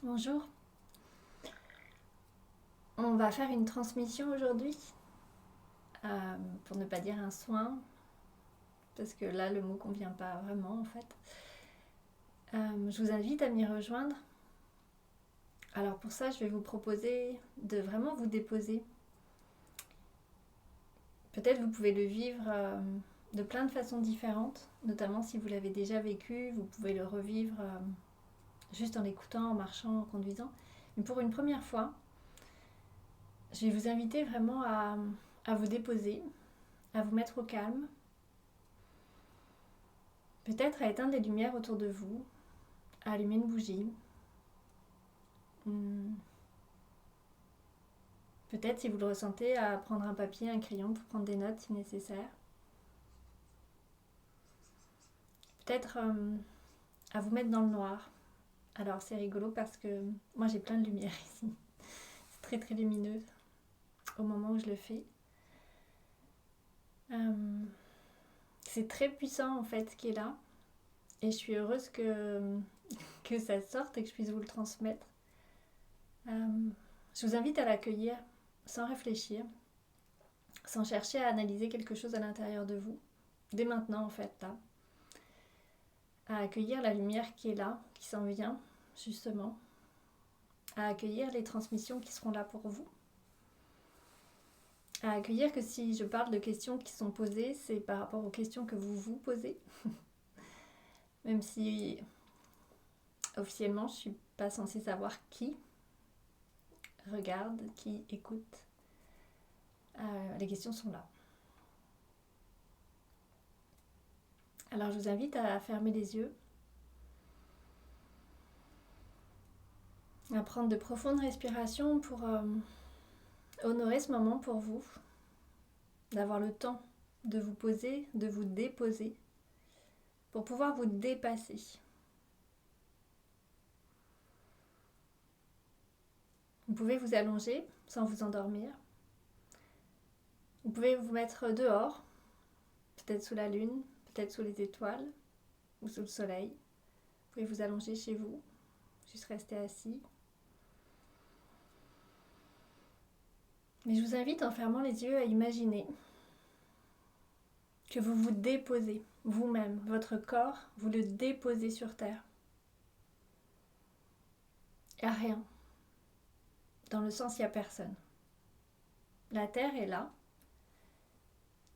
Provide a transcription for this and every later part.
Bonjour, on va faire une transmission aujourd'hui, pour ne pas dire un soin, parce que là le mot convient pas vraiment en fait. Je vous invite à m'y rejoindre. Alors pour ça, je vais vous proposer de vraiment vous déposer. Peut-être vous pouvez le vivre de plein de façons différentes, notamment si vous l'avez déjà vécu, vous pouvez le revivre juste en l'écoutant, en marchant, en conduisant. Mais pour une première fois, je vais vous inviter vraiment à vous déposer, à vous mettre au calme, peut-être à éteindre les lumières autour de vous, à allumer une bougie. Peut-être, si vous le ressentez, à prendre un papier, un crayon pour prendre des notes si nécessaire. Peut-être à vous mettre dans le noir. Alors c'est rigolo parce que moi j'ai plein de lumière ici. C'est très très lumineux au moment où je le fais. C'est très puissant en fait ce qui est là. Et je suis heureuse que ça sorte et que je puisse vous le transmettre. Je vous invite à l'accueillir sans réfléchir, sans chercher à analyser quelque chose à l'intérieur de vous, dès maintenant en fait, là. À accueillir la lumière qui est là, qui s'en vient, justement. À accueillir les transmissions qui seront là pour vous. À accueillir que si je parle de questions qui sont posées, c'est par rapport aux questions que vous vous posez. Même si officiellement je ne suis pas censée savoir qui regarde, qui écoute. Les questions sont là. Alors je vous invite à fermer les yeux, à prendre de profondes respirations pour honorer ce moment pour vous, d'avoir le temps de vous poser, de vous déposer, pour pouvoir vous dépasser. Vous pouvez vous allonger sans vous endormir. Vous pouvez vous mettre dehors, peut-être sous la lune, peut-être sous les étoiles ou sous le soleil. Vous pouvez vous allonger chez vous, juste rester assis. Mais je vous invite, en fermant les yeux, à imaginer que vous vous déposez vous-même, votre corps, vous le déposez sur terre. Il n'y a rien. Dans le sens, il n'y a personne. La terre est là.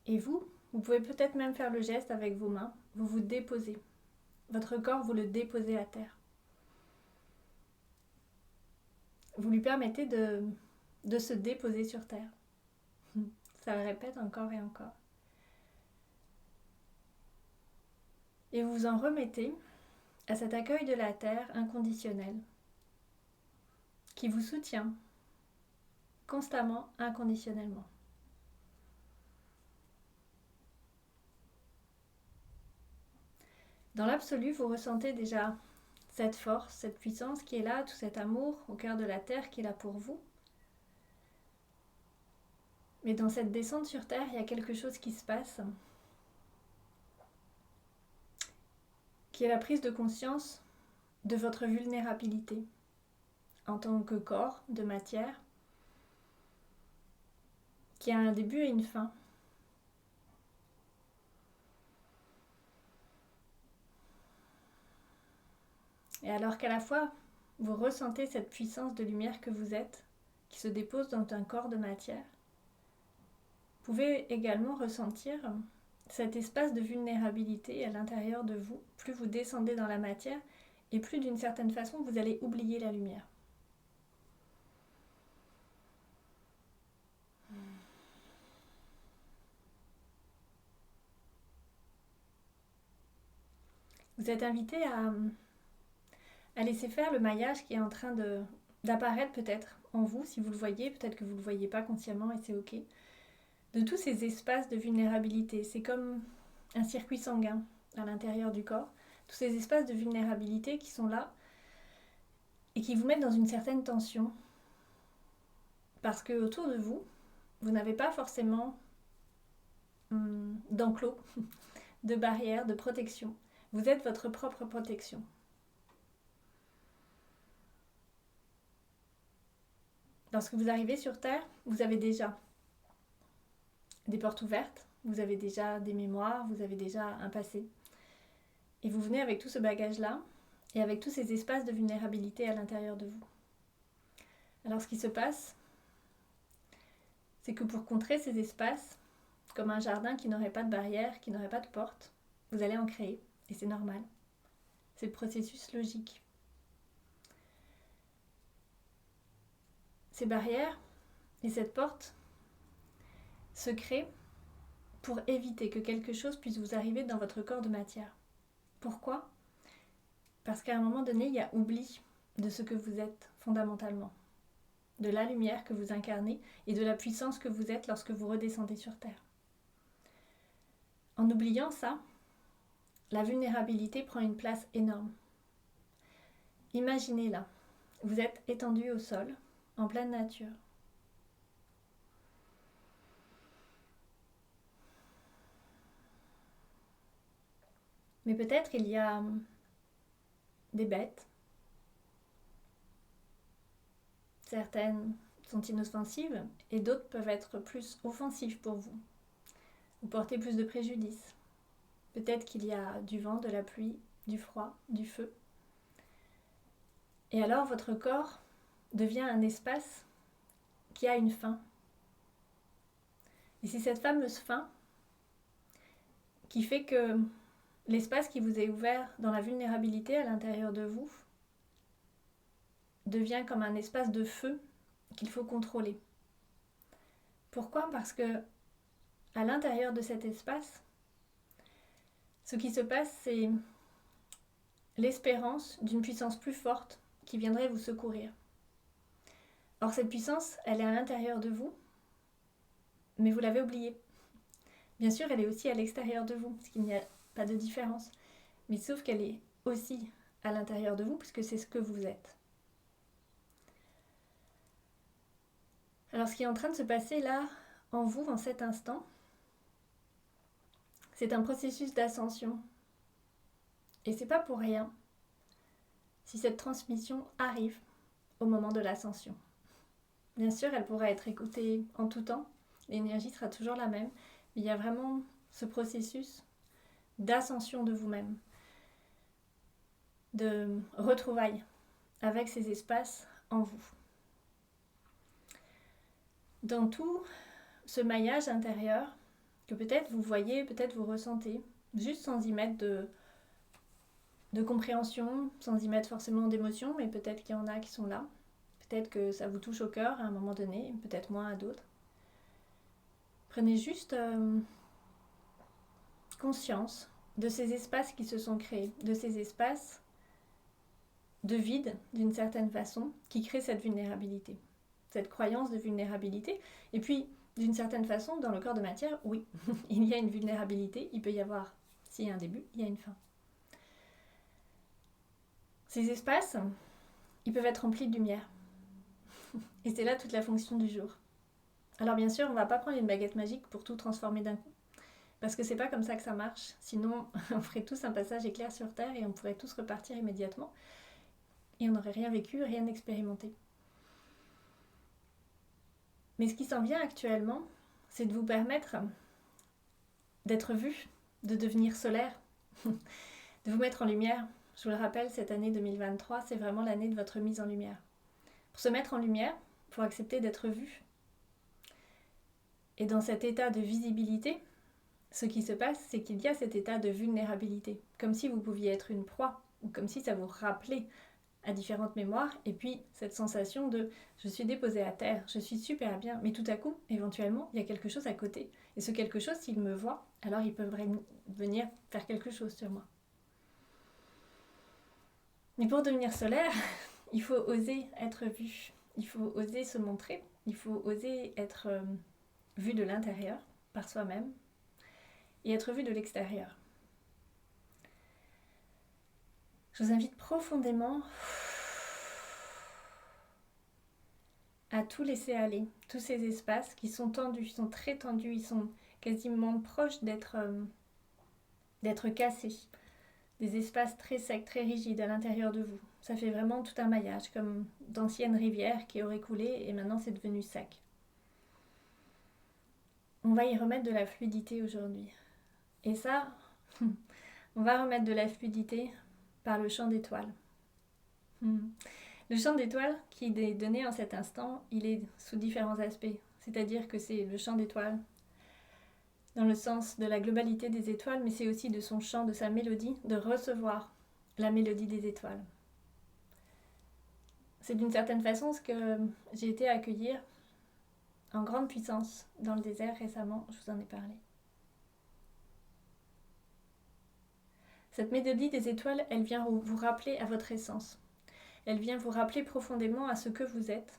Et vous pouvez peut-être même faire le geste avec vos mains. Vous vous déposez. Votre corps, vous le déposez à terre. Vous lui permettez de se déposer sur terre. Ça le répète encore et encore. Et vous vous en remettez à cet accueil de la terre inconditionnel qui vous soutient constamment, inconditionnellement. Dans l'absolu, vous ressentez déjà cette force, cette puissance qui est là, tout cet amour au cœur de la terre qui est là pour vous. Mais dans cette descente sur terre, il y a quelque chose qui se passe, qui est la prise de conscience de votre vulnérabilité en tant que corps de matière, qui a un début et une fin. Et alors qu'à la fois, vous ressentez cette puissance de lumière que vous êtes, qui se dépose dans un corps de matière, vous pouvez également ressentir cet espace de vulnérabilité à l'intérieur de vous. Plus vous descendez dans la matière, et plus d'une certaine façon, vous allez oublier la lumière. Vous êtes invité à laisser faire le maillage qui est en train d'apparaître peut-être en vous, si vous le voyez, peut-être que vous ne le voyez pas consciemment et c'est ok, de tous ces espaces de vulnérabilité. C'est comme un circuit sanguin à l'intérieur du corps, tous ces espaces de vulnérabilité qui sont là et qui vous mettent dans une certaine tension parce que autour de vous, vous n'avez pas forcément d'enclos, de barrières, de protection. Vous êtes votre propre protection. lorsque vous arrivez sur Terre, vous avez déjà des portes ouvertes, vous avez déjà des mémoires, vous avez déjà un passé. Et vous venez avec tout ce bagage-là et avec tous ces espaces de vulnérabilité à l'intérieur de vous. Alors ce qui se passe, c'est que pour contrer ces espaces, comme un jardin qui n'aurait pas de barrière, qui n'aurait pas de porte, vous allez en créer, et c'est normal. C'est le processus logique. Ces barrières et cette porte se créent pour éviter que quelque chose puisse vous arriver dans votre corps de matière. Pourquoi ? Parce qu'à un moment donné, il y a oubli de ce que vous êtes fondamentalement, de la lumière que vous incarnez et de la puissance que vous êtes lorsque vous redescendez sur Terre. En oubliant ça, la vulnérabilité prend une place énorme. Imaginez là, vous êtes étendu au sol, en pleine nature. Mais peut-être il y a des bêtes. Certaines sont inoffensives et d'autres peuvent être plus offensives pour vous, ou porter plus de préjudice. Peut-être qu'il y a du vent, de la pluie, du froid, du feu. Et alors votre corps devient un espace qui a une fin. Et c'est cette fameuse fin qui fait que l'espace qui vous est ouvert dans la vulnérabilité à l'intérieur de vous devient comme un espace de feu qu'il faut contrôler. Pourquoi ? Parce que à l'intérieur de cet espace, ce qui se passe, c'est l'espérance d'une puissance plus forte qui viendrait vous secourir. Or, cette puissance, elle est à l'intérieur de vous, mais vous l'avez oubliée. Bien sûr, elle est aussi à l'extérieur de vous, parce qu'il n'y a pas de différence. Mais sauf qu'elle est aussi à l'intérieur de vous, puisque c'est ce que vous êtes. Alors, ce qui est en train de se passer là, en vous, en cet instant, c'est un processus d'ascension. Et c'est pas pour rien si cette transmission arrive au moment de l'ascension. Bien sûr, elle pourra être écoutée en tout temps, l'énergie sera toujours la même, mais il y a vraiment ce processus d'ascension de vous-même, de retrouvailles avec ces espaces en vous. Dans tout ce maillage intérieur que peut-être vous voyez, peut-être vous ressentez, juste sans y mettre de compréhension, sans y mettre forcément d'émotion, mais peut-être qu'il y en a qui sont là. Peut-être que ça vous touche au cœur à un moment donné, peut-être moins à d'autres. Prenez juste conscience de ces espaces qui se sont créés, de ces espaces de vide, d'une certaine façon, qui créent cette vulnérabilité, cette croyance de vulnérabilité. Et puis, d'une certaine façon, dans le corps de matière, oui, il y a une vulnérabilité, il peut y avoir, s'il y a un début, il y a une fin. Ces espaces, ils peuvent être remplis de lumière. Et c'est là toute la fonction du jour. Alors bien sûr, on ne va pas prendre une baguette magique pour tout transformer d'un coup. Parce que c'est pas comme ça que ça marche. Sinon, on ferait tous un passage éclair sur Terre et on pourrait tous repartir immédiatement. Et on n'aurait rien vécu, rien expérimenté. Mais ce qui s'en vient actuellement, c'est de vous permettre d'être vu, de devenir solaire, de vous mettre en lumière. Je vous le rappelle, cette année 2023, c'est vraiment l'année de votre mise en lumière. Pour se mettre en lumière, il faut accepter d'être vu. Et dans cet état de visibilité, ce qui se passe, c'est qu'il y a cet état de vulnérabilité, comme si vous pouviez être une proie, ou comme si ça vous rappelait à différentes mémoires, et puis cette sensation de « je suis déposée à terre, je suis super bien », mais tout à coup, éventuellement, il y a quelque chose à côté. Et ce quelque chose, s'il me voit, alors il peut venir faire quelque chose sur moi. Mais pour devenir solaire, il faut oser être vu, il faut oser se montrer, il faut oser être vu de l'intérieur, par soi-même, et être vu de l'extérieur. Je vous invite profondément à tout laisser aller, tous ces espaces qui sont tendus, ils sont très tendus, ils sont quasiment proches d'être cassés. Des espaces très secs, très rigides à l'intérieur de vous. Ça fait vraiment tout un maillage, comme d'anciennes rivières qui auraient coulé et maintenant c'est devenu sec. On va y remettre de la fluidité aujourd'hui. Et ça, on va remettre de la fluidité par le chant d'étoiles. Le chant d'étoiles qui est donné en cet instant, il est sous différents aspects. C'est-à-dire que c'est le chant d'étoiles dans le sens de la globalité des étoiles, mais c'est aussi de son chant, de sa mélodie, de recevoir la mélodie des étoiles. C'est d'une certaine façon ce que j'ai été accueillir en grande puissance dans le désert récemment, je vous en ai parlé. Cette mélodie des étoiles, elle vient vous rappeler à votre essence. Elle vient vous rappeler profondément à ce que vous êtes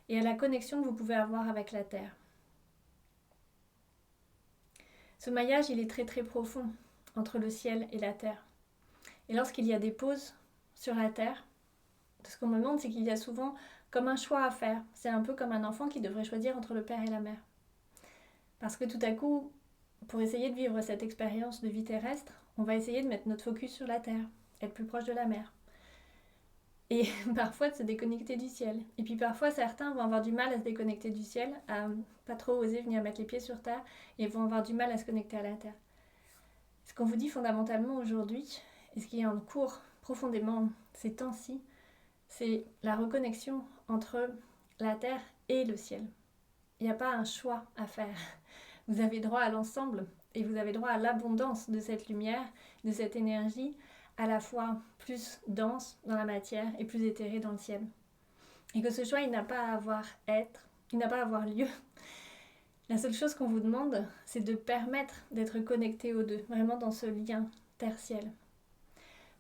et à la connexion que vous pouvez avoir avec la Terre. Ce maillage, il est très très profond entre le ciel et la terre. Et lorsqu'il y a des pauses sur la terre, ce qu'on me demande, c'est qu'il y a souvent comme un choix à faire. C'est un peu comme un enfant qui devrait choisir entre le père et la mère. Parce que tout à coup, pour essayer de vivre cette expérience de vie terrestre, on va essayer de mettre notre focus sur la terre, être plus proche de la mer. Et parfois de se déconnecter du ciel. Et puis parfois certains vont avoir du mal à se déconnecter du ciel, à pas trop oser venir mettre les pieds sur terre, et vont avoir du mal à se connecter à la terre. Ce qu'on vous dit fondamentalement aujourd'hui, et ce qui est en cours profondément ces temps-ci, c'est la reconnexion entre la terre et le ciel. Il n'y a pas un choix à faire. Vous avez droit à l'ensemble, et vous avez droit à l'abondance de cette lumière, de cette énergie, à la fois plus dense dans la matière et plus éthérée dans le ciel. Et que ce choix, il n'a pas à avoir être, il n'a pas à avoir lieu. La seule chose qu'on vous demande, c'est de permettre d'être connecté aux deux, vraiment dans ce lien terre-ciel.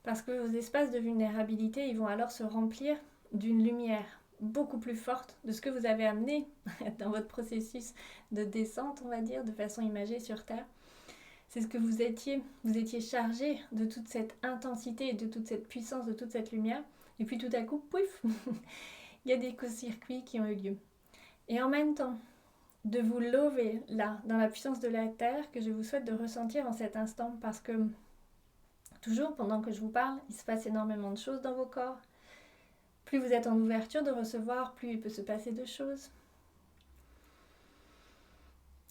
Parce que vos espaces de vulnérabilité, ils vont alors se remplir d'une lumière beaucoup plus forte de ce que vous avez amené dans votre processus de descente, on va dire, de façon imagée sur Terre. C'est ce que vous étiez chargé de toute cette intensité, de toute cette puissance, de toute cette lumière. Et puis tout à coup, pouf, il y a des court-circuits qui ont eu lieu. Et en même temps, de vous lever là, dans la puissance de la Terre, que je vous souhaite de ressentir en cet instant, parce que toujours, pendant que je vous parle, il se passe énormément de choses dans vos corps. Plus vous êtes en ouverture de recevoir, plus il peut se passer de choses.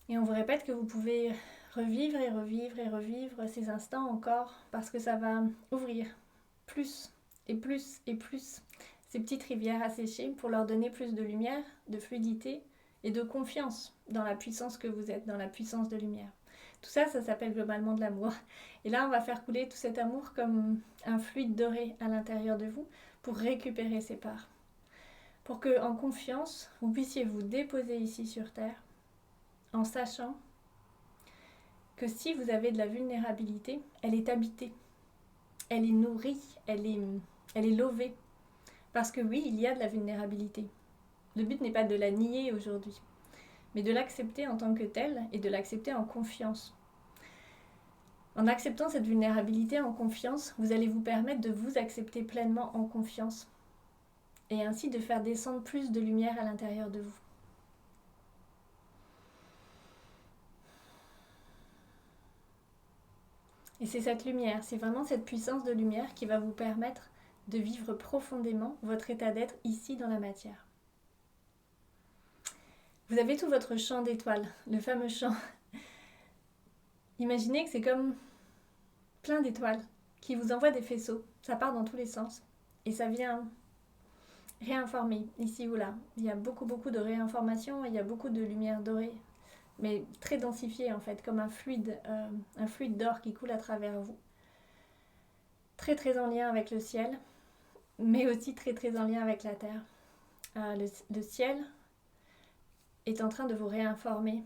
Et on vous répète que vous pouvez revivre et revivre et revivre ces instants encore, parce que ça va ouvrir plus et plus et plus ces petites rivières asséchées pour leur donner plus de lumière, de fluidité et de confiance dans la puissance que vous êtes, dans la puissance de lumière. Tout ça, ça s'appelle globalement de l'amour. Et là, on va faire couler tout cet amour comme un fluide doré à l'intérieur de vous pour récupérer ces parts. Pour que, en confiance, vous puissiez vous déposer ici sur Terre en sachant que si vous avez de la vulnérabilité, elle est habitée, elle est nourrie, elle est lovée. Parce que oui, il y a de la vulnérabilité. Le but n'est pas de la nier aujourd'hui, mais de l'accepter en tant que telle et de l'accepter en confiance. En acceptant cette vulnérabilité en confiance, vous allez vous permettre de vous accepter pleinement en confiance et ainsi de faire descendre plus de lumière à l'intérieur de vous. Et c'est cette lumière, c'est vraiment cette puissance de lumière qui va vous permettre de vivre profondément votre état d'être ici dans la matière. Vous avez tout votre champ d'étoiles, le fameux champ. Imaginez que c'est comme plein d'étoiles qui vous envoient des faisceaux. Ça part dans tous les sens et ça vient réinformer ici ou là. Il y a beaucoup de réinformation, il y a beaucoup de lumière dorée, mais très densifiée en fait, comme un fluide d'or qui coule à travers vous. Très très en lien avec le ciel, mais aussi très très en lien avec la terre. Le ciel est en train de vous réinformer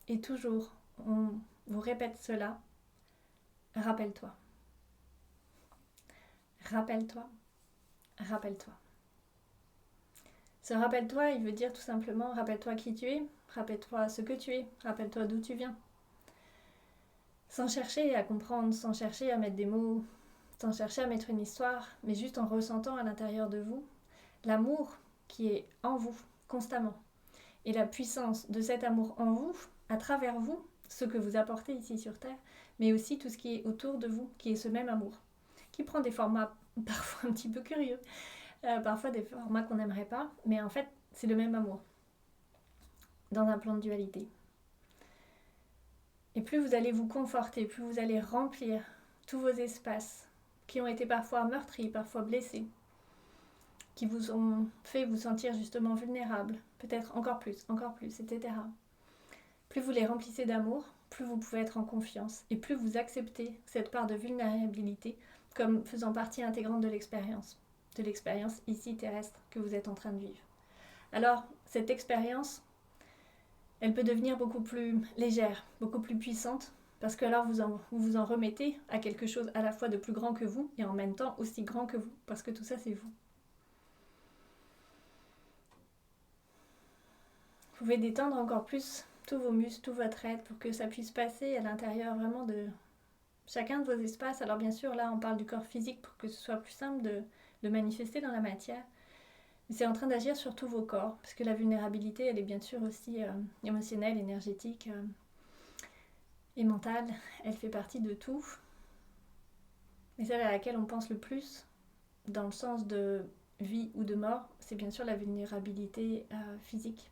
et toujours on vous répète cela. Rappelle-toi. Rappelle-toi. Rappelle-toi. Ce rappelle-toi, il veut dire tout simplement rappelle-toi qui tu es, rappelle-toi ce que tu es, rappelle-toi d'où tu viens. Sans chercher à comprendre, sans chercher à mettre des mots, sans chercher à mettre une histoire, mais juste en ressentant à l'intérieur de vous l'amour qui est en vous constamment. Et la puissance de cet amour en vous, à travers vous, ce que vous apportez ici sur Terre, mais aussi tout ce qui est autour de vous, qui est ce même amour, qui prend des formats parfois un petit peu curieux, parfois des formats qu'on n'aimerait pas, mais en fait c'est le même amour dans un plan de dualité. Et plus vous allez vous conforter, plus vous allez remplir tous vos espaces qui ont été parfois meurtris, parfois blessés, qui vous ont fait vous sentir justement vulnérable, peut-être encore plus, etc. Plus vous les remplissez d'amour, plus vous pouvez être en confiance et plus vous acceptez cette part de vulnérabilité comme faisant partie intégrante de l'expérience ici terrestre que vous êtes en train de vivre. Alors, cette expérience, elle peut devenir beaucoup plus légère, beaucoup plus puissante, parce que alors vous vous en remettez à quelque chose à la fois de plus grand que vous et en même temps aussi grand que vous, parce que tout ça c'est vous. Vous pouvez détendre encore plus tous vos muscles, toute votre aide pour que ça puisse passer à l'intérieur vraiment de chacun de vos espaces. Alors bien sûr, là on parle du corps physique pour que ce soit plus simple de manifester dans la matière. Mais c'est en train d'agir sur tous vos corps, parce que la vulnérabilité, elle est bien sûr aussi émotionnelle, énergétique et mentale. Elle fait partie de tout. Et celle à laquelle on pense le plus, dans le sens de vie ou de mort, c'est bien sûr la vulnérabilité physique.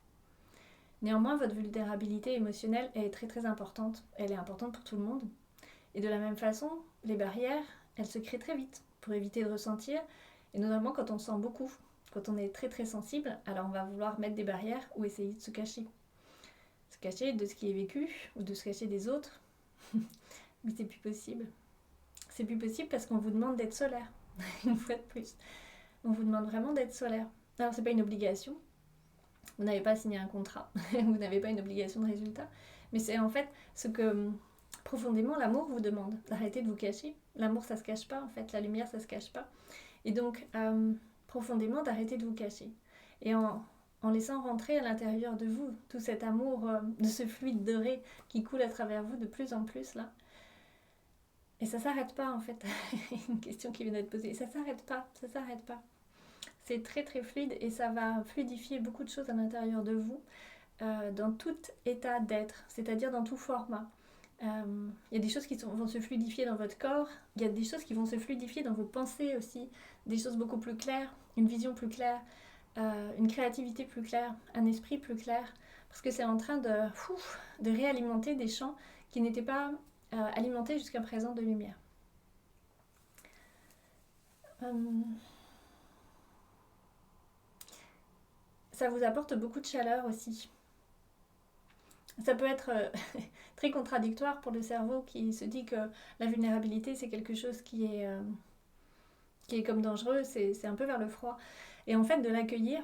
Néanmoins, votre vulnérabilité émotionnelle est très très importante. Elle est importante pour tout le monde. Et de la même façon, les barrières, elles se créent très vite pour éviter de ressentir, et notamment quand on sent beaucoup. Quand on est très très sensible, alors on va vouloir mettre des barrières ou essayer de se cacher. Se cacher de ce qui est vécu ou de se cacher des autres. Mais c'est plus possible. C'est plus possible parce qu'on vous demande d'être solaire, une fois de plus. On vous demande vraiment d'être solaire. Alors c'est pas une obligation. Vous n'avez pas signé un contrat. Vous n'avez pas une obligation de résultat. Mais c'est en fait ce que profondément l'amour vous demande. D'arrêter de vous cacher. L'amour ça se cache pas en fait. La lumière ça se cache pas. Et donc profondément d'arrêter de vous cacher. Et en laissant rentrer à l'intérieur de vous tout cet amour, de ce fluide doré qui coule à travers vous de plus en plus là. Et ça s'arrête pas en fait. Une question qui vient d'être posée. Ça s'arrête pas. C'est très très fluide et ça va fluidifier beaucoup de choses à l'intérieur de vous, dans tout état d'être, c'est-à-dire dans tout format. Il y a des choses qui vont se fluidifier dans votre corps, il y a des choses qui vont se fluidifier dans vos pensées aussi, des choses beaucoup plus claires, une vision plus claire, une créativité plus claire, un esprit plus clair, parce que c'est en train de réalimenter des champs qui n'étaient pas alimentés jusqu'à présent de lumière. Ça vous apporte beaucoup de chaleur aussi. Ça peut être très contradictoire pour le cerveau qui se dit que la vulnérabilité c'est quelque chose qui est comme dangereux, c'est un peu vers le froid. Et en fait de l'accueillir,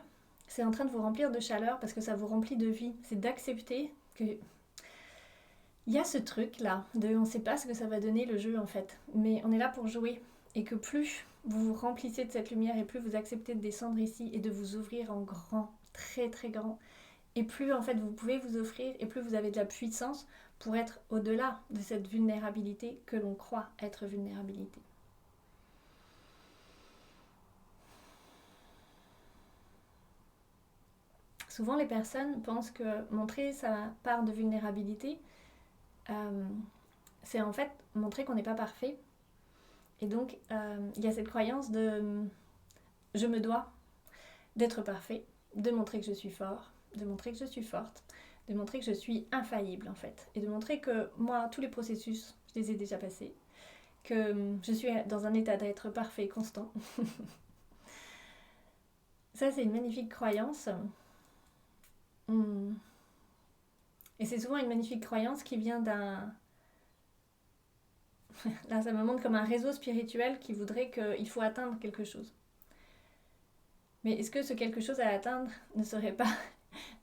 c'est en train de vous remplir de chaleur parce que ça vous remplit de vie. C'est d'accepter que il y a ce truc là, on ne sait pas ce que ça va donner le jeu en fait, mais on est là pour jouer. Et que plus vous vous remplissez de cette lumière et plus vous acceptez de descendre ici et de vous ouvrir en grand, très très grand, et plus en fait vous pouvez vous offrir et plus vous avez de la puissance pour être au-delà de cette vulnérabilité que l'on croit être vulnérabilité. Souvent les personnes pensent que montrer sa part de vulnérabilité, c'est en fait montrer qu'on n'est pas parfait. Et donc il y a cette croyance de je me dois d'être parfait, de montrer que je suis fort, de montrer que je suis forte, de montrer que je suis infaillible en fait, et de montrer que moi, tous les processus, je les ai déjà passés, que je suis dans un état d'être parfait, constant. Ça, c'est une magnifique croyance. Et c'est souvent une magnifique croyance qui vient d'un... Là, ça me montre comme un réseau spirituel qui voudrait qu'il faut atteindre quelque chose. Mais est-ce que ce quelque chose à atteindre ne serait pas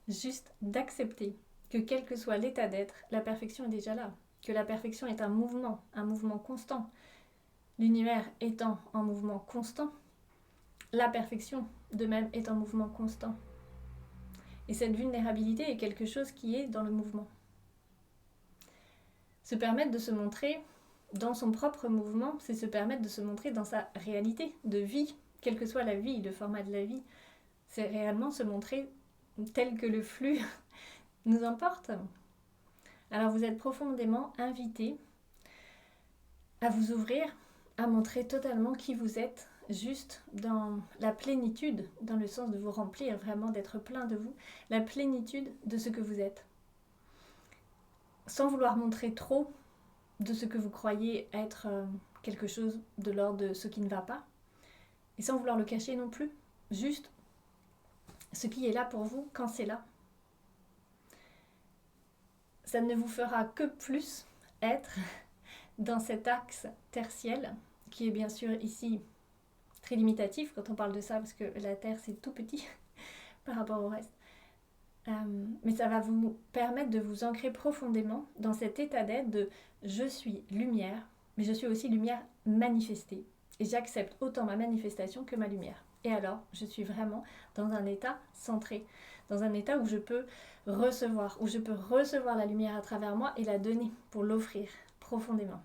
juste d'accepter que quel que soit l'état d'être, la perfection est déjà là, que la perfection est un mouvement constant. L'univers étant en mouvement constant, la perfection de même est en mouvement constant. Et cette vulnérabilité est quelque chose qui est dans le mouvement. Se permettre de se montrer dans son propre mouvement, c'est se permettre de se montrer dans sa réalité de vie, quelle que soit la vie, le format de la vie. C'est réellement se montrer tel que le flux nous emporte. Alors vous êtes profondément invité à vous ouvrir, à montrer totalement qui vous êtes juste dans la plénitude, dans le sens de vous remplir, vraiment d'être plein de vous, la plénitude de ce que vous êtes. Sans vouloir montrer trop de ce que vous croyez être quelque chose de l'ordre de ce qui ne va pas, et sans vouloir le cacher non plus, juste ce qui est là pour vous quand c'est là. Ça ne vous fera que plus être dans cet axe tertiel, qui est bien sûr ici très limitatif quand on parle de ça, parce que la Terre c'est tout petit par rapport au reste. Mais ça va vous permettre de vous ancrer profondément dans cet état d'être de je suis lumière, mais je suis aussi lumière manifestée. Et j'accepte autant ma manifestation que ma lumière. Et alors, je suis vraiment dans un état centré, dans un état où je peux recevoir la lumière à travers moi et la donner pour l'offrir profondément.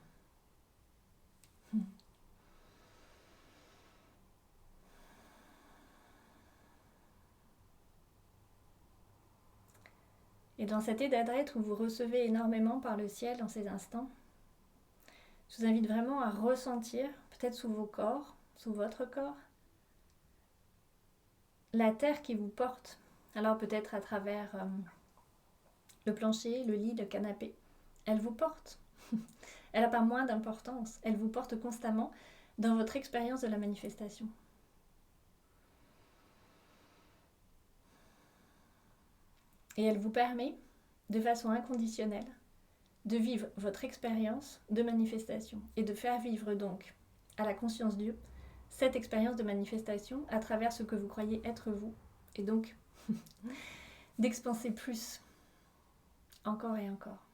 Et dans cet état d'être où vous recevez énormément par le ciel dans ces instants, je vous invite vraiment à ressentir, peut-être sous vos corps, sous votre corps, la terre qui vous porte. Alors peut-être à travers le plancher, le lit, le canapé. Elle vous porte. Elle n'a pas moins d'importance. Elle vous porte constamment dans votre expérience de la manifestation. Et elle vous permet, de façon inconditionnelle, de vivre votre expérience de manifestation et de faire vivre donc à la conscience Dieu cette expérience de manifestation à travers ce que vous croyez être vous. Et donc, d'expanser plus, encore et encore.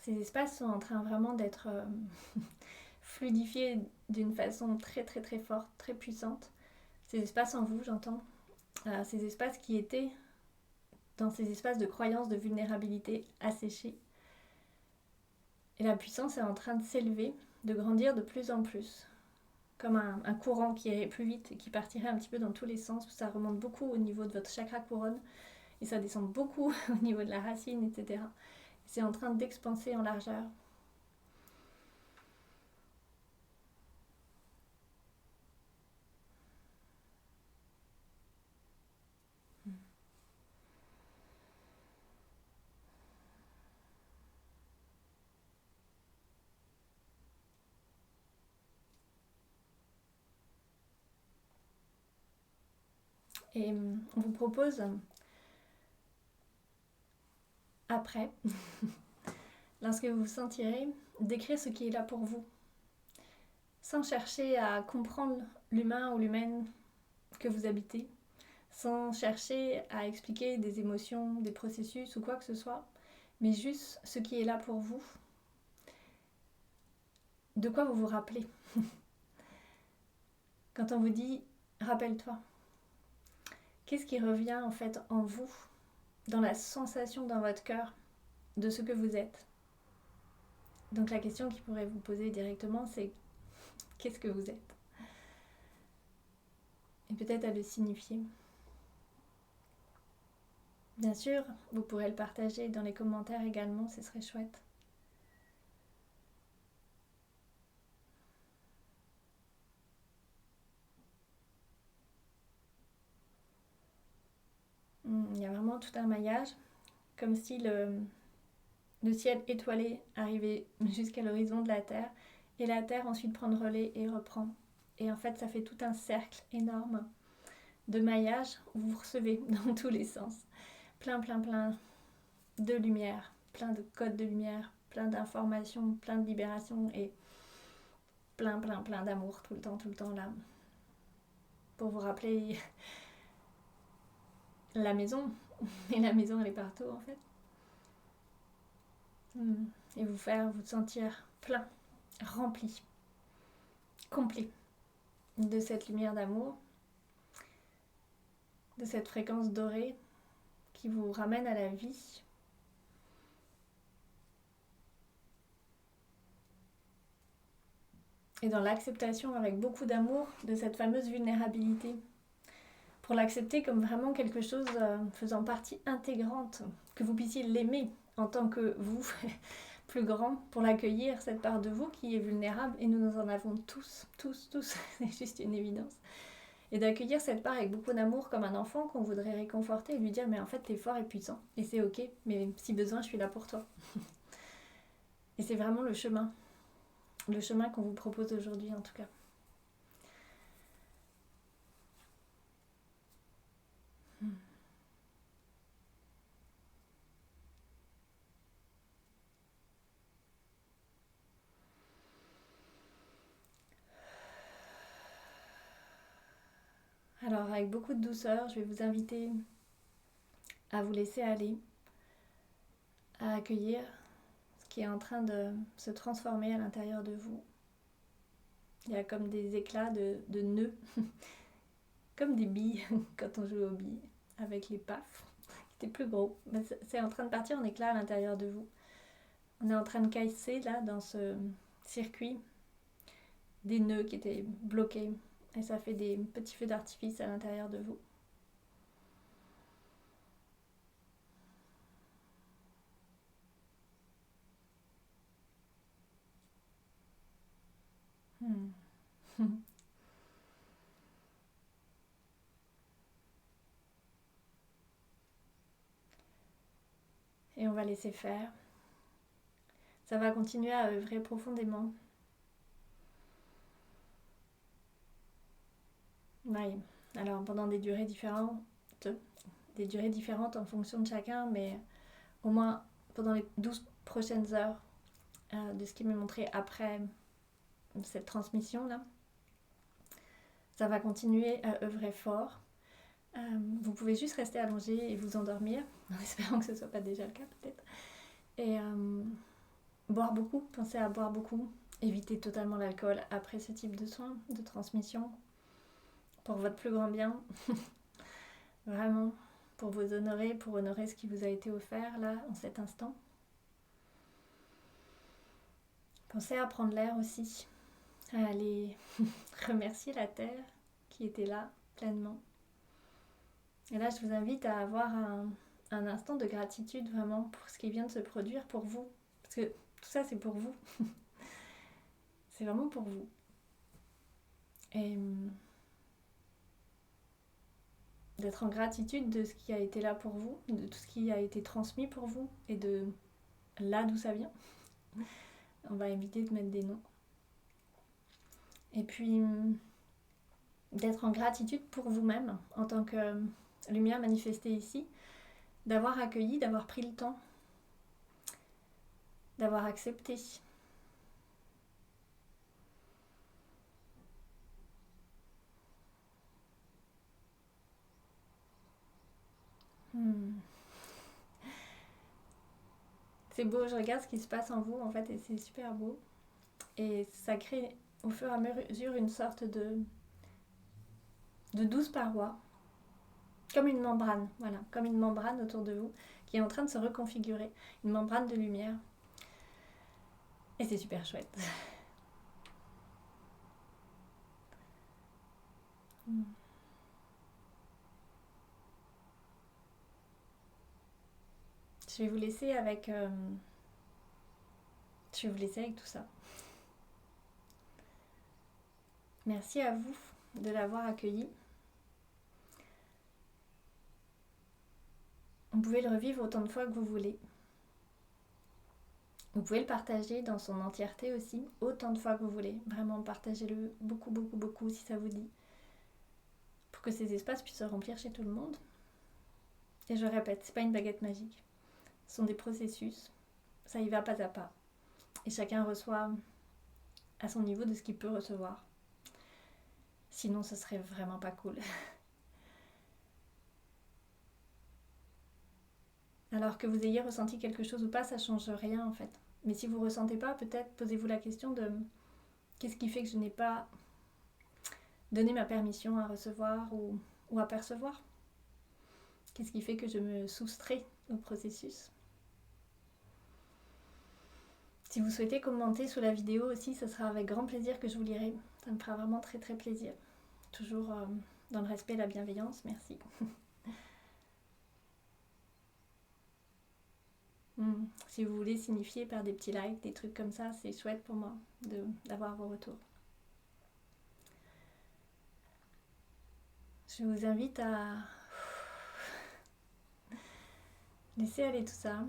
Ces espaces sont en train vraiment d'être fluidifiés d'une façon très très très forte, très puissante. Ces espaces en vous, j'entends, ces espaces qui étaient dans ces espaces de croyance, de vulnérabilité asséchés. Et la puissance est en train de s'élever, de grandir de plus en plus. Comme un courant qui irait plus vite et qui partirait un petit peu dans tous les sens. Ça remonte beaucoup au niveau de votre chakra couronne et ça descend beaucoup au niveau de la racine, etc. Et c'est en train d'expanser en largeur. Et on vous propose, après, lorsque vous vous sentirez, d'écrire ce qui est là pour vous, sans chercher à comprendre l'humain ou l'humaine que vous habitez, sans chercher à expliquer des émotions, des processus ou quoi que ce soit, mais juste ce qui est là pour vous, de quoi vous vous rappelez. Quand on vous dit « rappelle-toi », qu'est-ce qui revient en fait en vous, dans la sensation dans votre cœur de ce que vous êtes? Donc la question qui pourrait vous poser directement, c'est qu'est-ce que vous êtes? Et peut-être à le signifier. Bien sûr, vous pourrez le partager dans les commentaires également, ce serait chouette. Il y a vraiment tout un maillage, comme si le ciel étoilé arrivait jusqu'à l'horizon de la Terre, et la Terre ensuite prend le relais et reprend. Et en fait, ça fait tout un cercle énorme de maillage où vous recevez dans tous les sens. Plein de lumière, plein de codes de lumière, plein d'informations, plein de libération et plein d'amour tout le temps là. Pour vous rappeler la maison. Et la maison, elle est partout en fait. Et vous faire vous sentir plein, rempli, complet de cette lumière d'amour, de cette fréquence dorée qui vous ramène à la vie. Et dans l'acceptation avec beaucoup d'amour de cette fameuse vulnérabilité pour l'accepter comme vraiment quelque chose faisant partie intégrante, que vous puissiez l'aimer en tant que vous, plus grand, pour l'accueillir, cette part de vous qui est vulnérable, et nous en avons tous, tous, tous, c'est juste une évidence. Et d'accueillir cette part avec beaucoup d'amour comme un enfant qu'on voudrait réconforter et lui dire mais en fait t'es fort et puissant, et c'est ok, mais si besoin je suis là pour toi. Et c'est vraiment le chemin qu'on vous propose aujourd'hui en tout cas. Alors avec beaucoup de douceur, je vais vous inviter à vous laisser aller, à accueillir ce qui est en train de se transformer à l'intérieur de vous. Il y a comme des éclats de nœuds, comme des billes quand on joue aux billes, avec les pafs, qui étaient plus gros. Mais c'est en train de partir en éclats à l'intérieur de vous. On est en train de casser là, dans ce circuit, des nœuds qui étaient bloqués. Et ça fait des petits feux d'artifice à l'intérieur de vous. Et on va laisser faire. Ça va continuer à œuvrer profondément. Oui. Alors pendant des durées différentes en fonction de chacun, mais au moins pendant les 12 prochaines heures de ce qui m'est montré après cette transmission-là, ça va continuer à œuvrer fort. Vous pouvez juste rester allongé et vous endormir, en espérant que ce ne soit pas déjà le cas peut-être. Et boire beaucoup, pensez à boire beaucoup. Évitez totalement l'alcool après ce type de soins, de transmission, pour votre plus grand bien. Vraiment, pour vous honorer, pour honorer ce qui vous a été offert là, en cet instant. Pensez à prendre l'air aussi, à aller remercier la terre qui était là pleinement. Et là, je vous invite à avoir un instant de gratitude vraiment pour ce qui vient de se produire pour vous. Parce que tout ça, c'est pour vous. C'est vraiment pour vous. Et d'être en gratitude de ce qui a été là pour vous, de tout ce qui a été transmis pour vous et de là d'où ça vient. On va éviter de mettre des noms. Et puis d'être en gratitude pour vous-même en tant que lumière manifestée ici, d'avoir accueilli, d'avoir pris le temps, d'avoir accepté. C'est beau, je regarde ce qui se passe en vous en fait et c'est super beau. Et ça crée au fur et à mesure une sorte de douce paroi, comme une membrane, voilà, comme une membrane autour de vous qui est en train de se reconfigurer, une membrane de lumière. Et c'est super chouette. Je vais vous laisser avec tout ça. Merci à vous de l'avoir accueilli. Vous pouvez le revivre autant de fois que vous voulez. Vous pouvez le partager dans son entièreté aussi, autant de fois que vous voulez. Vraiment, partagez-le beaucoup, beaucoup, beaucoup si ça vous dit. Pour que ces espaces puissent se remplir chez tout le monde. Et je répète, c'est pas une baguette magique. Ce sont des processus. Ça y va pas à pas. Et chacun reçoit à son niveau de ce qu'il peut recevoir. Sinon, ce serait vraiment pas cool. Alors que vous ayez ressenti quelque chose ou pas, ça change rien en fait. Mais si vous ne ressentez pas, peut-être posez-vous la question de qu'est-ce qui fait que je n'ai pas donné ma permission à recevoir ou à percevoir. Qu'est-ce qui fait que je me soustrais au processus. Si vous souhaitez commenter sous la vidéo aussi, ce sera avec grand plaisir que je vous lirai. Ça me fera vraiment très très plaisir. Toujours dans le respect et la bienveillance. Merci. Si vous voulez signifier par des petits likes, des trucs comme ça, c'est chouette pour moi d'avoir vos retours. Je vous invite à laisser aller tout ça.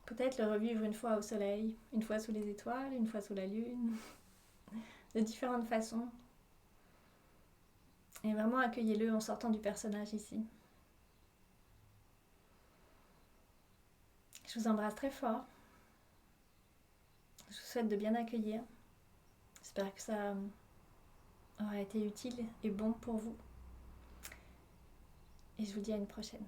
Peut-être le revivre une fois au soleil, une fois sous les étoiles, une fois sous la lune, de différentes façons. Et vraiment accueillez-le en sortant du personnage ici. Je vous embrasse très fort. Je vous souhaite de bien accueillir. J'espère que ça aura été utile et bon pour vous. Et je vous dis à une prochaine.